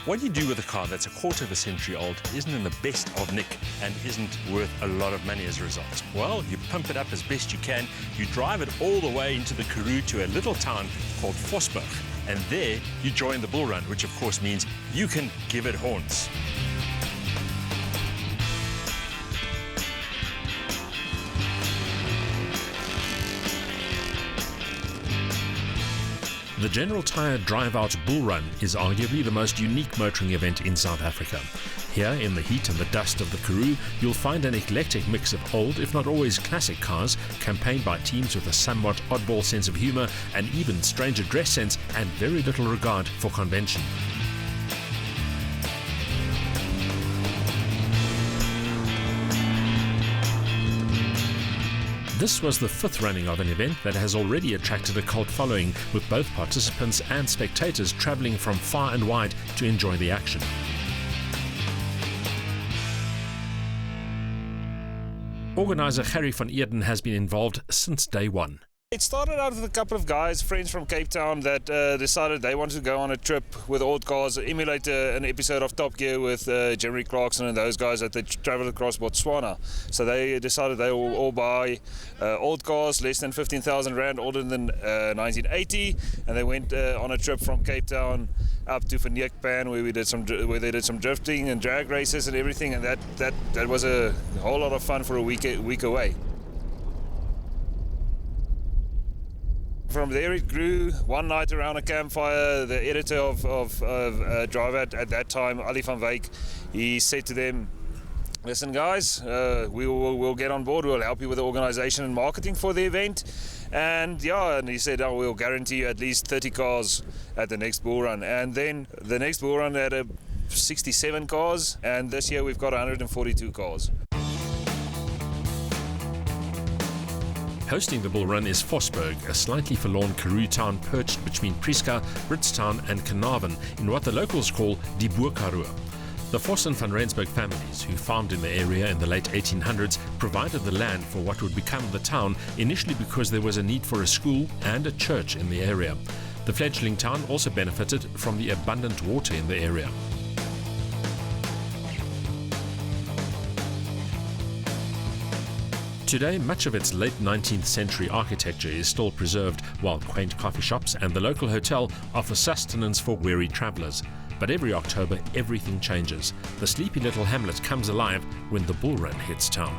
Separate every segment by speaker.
Speaker 1: What you do with a car that's a quarter of a century old isn't in the best of nick and isn't worth a lot of money as a result. Well, you pump it up as best you can, you drive it all the way into the Karoo to a little town called Vosburg, and there you join the bull run, which of course means you can give it horns. The General Tyre Drive-Out Bull Run is arguably the most unique motoring event in South Africa. Here, in the heat and the dust of the Karoo, you'll find an eclectic mix of old, if not always classic cars, campaigned by teams with a somewhat oddball sense of humour, an even stranger dress sense, and very little regard for convention. This was the fifth running of an event that has already attracted a cult following, with both participants and spectators travelling from far and wide to enjoy the action. Organiser Gerry van Eerden has been involved since day one.
Speaker 2: It started out with a couple of guys, friends from Cape Town, that decided they wanted to go on a trip with old cars, emulate an episode of Top Gear with Jeremy Clarkson and those guys that they travelled across Botswana. So they decided they will all buy old cars, less than 15,000 Rand, older than 1980, and they went on a trip from Cape Town up to Verneekpan, where they did some drifting and drag races and everything, and that was a whole lot of fun for a week away. From there it grew. One night around a campfire, the editor of Drive at that time, Ali van Wyk, he said to them, "Listen guys, we'll get on board, we'll help you with the organisation and marketing for the event." And he said, we'll guarantee you at least 30 cars at the next bull run. And then the next bull run had 67 cars, and this year we've got 142 cars.
Speaker 1: Hosting the bull run is Vosburg, a slightly forlorn Karoo town perched between Prieska, Britstown and Carnarvon in what the locals call Die Boerkaroo. The Vos and van Rensburg families, who farmed in the area in the late 1800s, provided the land for what would become the town, initially because there was a need for a school and a church in the area. The fledgling town also benefited from the abundant water in the area. Today, much of its late 19th century architecture is still preserved, while quaint coffee shops and the local hotel offer sustenance for weary travellers. But every October, everything changes. The sleepy little hamlet comes alive when the bull run hits town.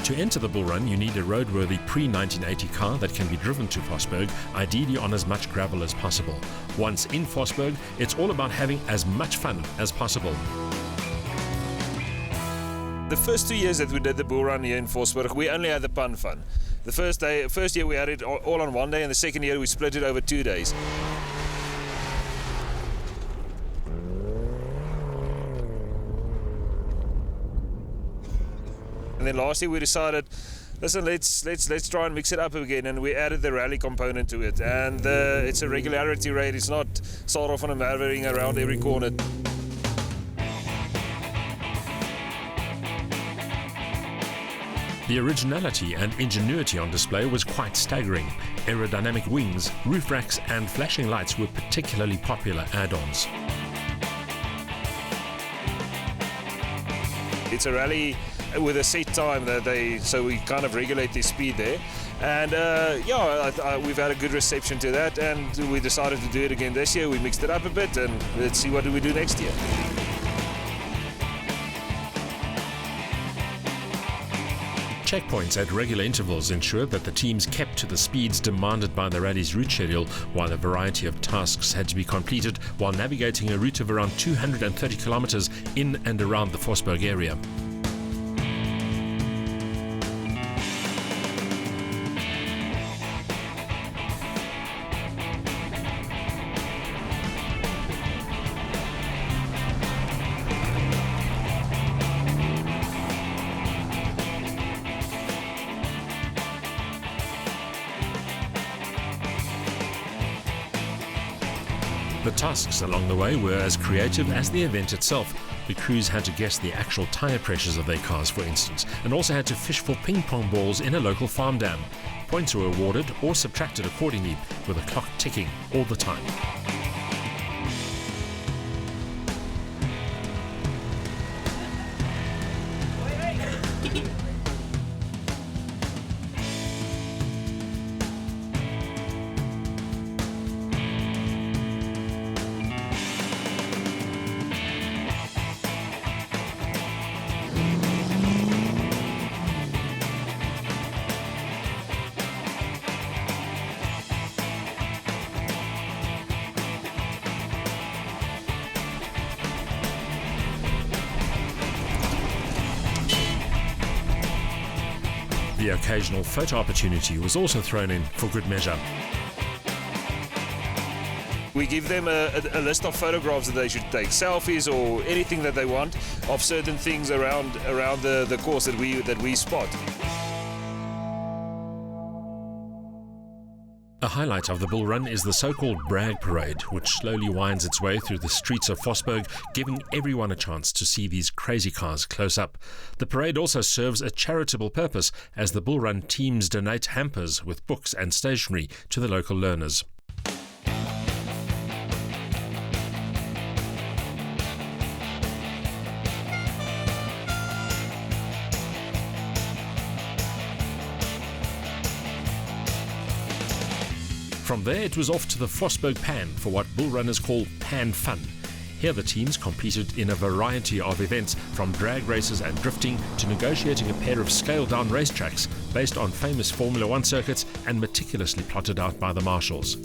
Speaker 1: To enter the bull run, you need a roadworthy pre-1980 car that can be driven to Vosburg, ideally on as much gravel as possible. Once in Vosburg, it's all about having as much fun as possible.
Speaker 2: The first 2 years that we did the bull run here in Vosburg, we only had the fun. The first year we had it all on one day, and the second year we split it over 2 days. And then last year we decided, listen, let's try and mix it up again, and we added the rally component to it. And it's a regularity rate. It's not start off on a mavering around every corner.
Speaker 1: The originality and ingenuity on display was quite staggering. Aerodynamic wings, roof racks and flashing lights were particularly popular add-ons.
Speaker 2: It's a rally with a set time so we kind of regulate the speed there, and we've had a good reception to that, and we decided to do it again this year. We mixed it up a bit, and let's see what do we do next year.
Speaker 1: Checkpoints at regular intervals ensured that the teams kept to the speeds demanded by the rally's route schedule, while a variety of tasks had to be completed while navigating a route of around 230 kilometers in and around the Vosburg area. The Tasks along the way were as creative as the event itself. The crews had to guess the actual tyre pressures of their cars, for instance, and also had to fish for ping pong balls in a local farm dam. Points were awarded or subtracted accordingly, with a clock ticking all the time. The occasional photo opportunity was also thrown in for good measure.
Speaker 2: We give them a list of photographs that they should take, selfies or anything that they want of certain things around the course that we spot.
Speaker 1: A highlight of the bull run is the so-called brag parade, which slowly winds its way through the streets of Vosburg, giving everyone a chance to see these crazy cars close up. The parade also serves a charitable purpose, as the bull run teams donate hampers with books and stationery to the local learners. From there, it was off to the Vosburg Pan for what bull runners call Pan Fun. Here the teams competed in a variety of events, from drag races and drifting to negotiating a pair of scaled-down racetracks based on famous Formula One circuits and meticulously plotted out by the marshals.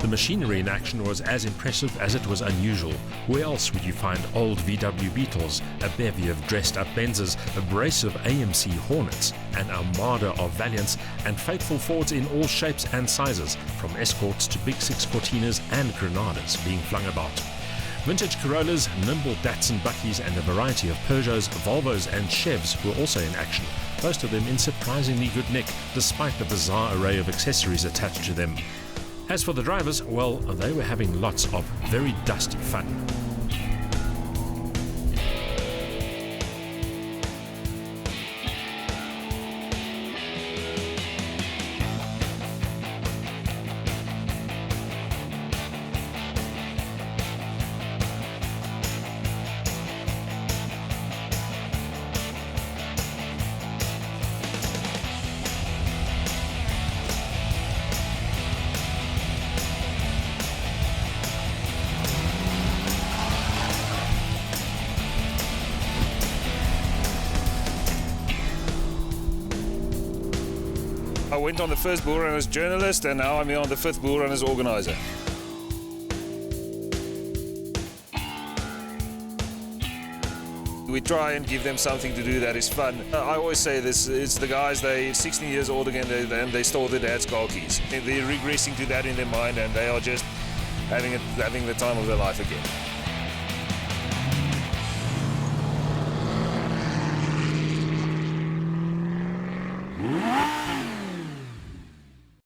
Speaker 1: The machinery in action was as impressive as it was unusual. Where else would you find old VW Beetles, a bevy of dressed-up Benzes, a brace of AMC Hornets, an armada of Valiants, and faithful Fords in all shapes and sizes, from Escorts to Big Six Cortinas and Granadas being flung about. Vintage Corollas, nimble Datsun Buckies, and a variety of Peugeots, Volvos and Chevs were also in action, most of them in surprisingly good nick, despite the bizarre array of accessories attached to them. As for the drivers, well, they were having lots of very dusty fun.
Speaker 2: I went on the first bull run as journalist, and now I'm here on the fifth bull run as organizer. We try and give them something to do that is fun. I always say this, it's the guys, they're 16 years old again and they stole their dad's car keys. They're regressing to that in their mind, and they are just having the time of their life again.